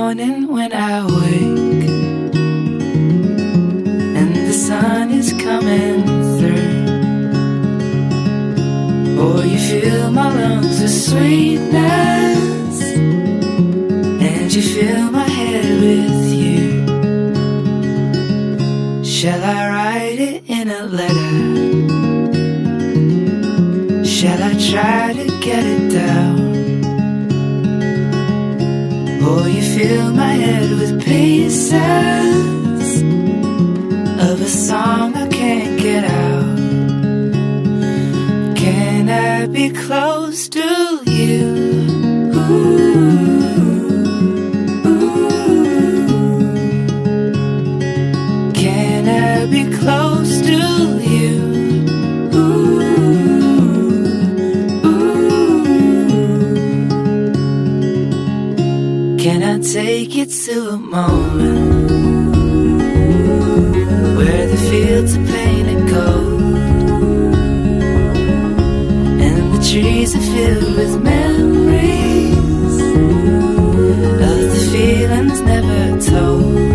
morning when I wake and the sun is coming through. Oh, you fill my lungs with sweetness, and you fill my head with you. Shall I write it in a letter? Shall I try to get it down? Oh, you fill my head with pieces of a song I can't get out. Can I be close to you? Ooh, ooh. Can I be close to you? Can I take you to a moment where the fields are painted gold and the trees are filled with memories of the feelings never told?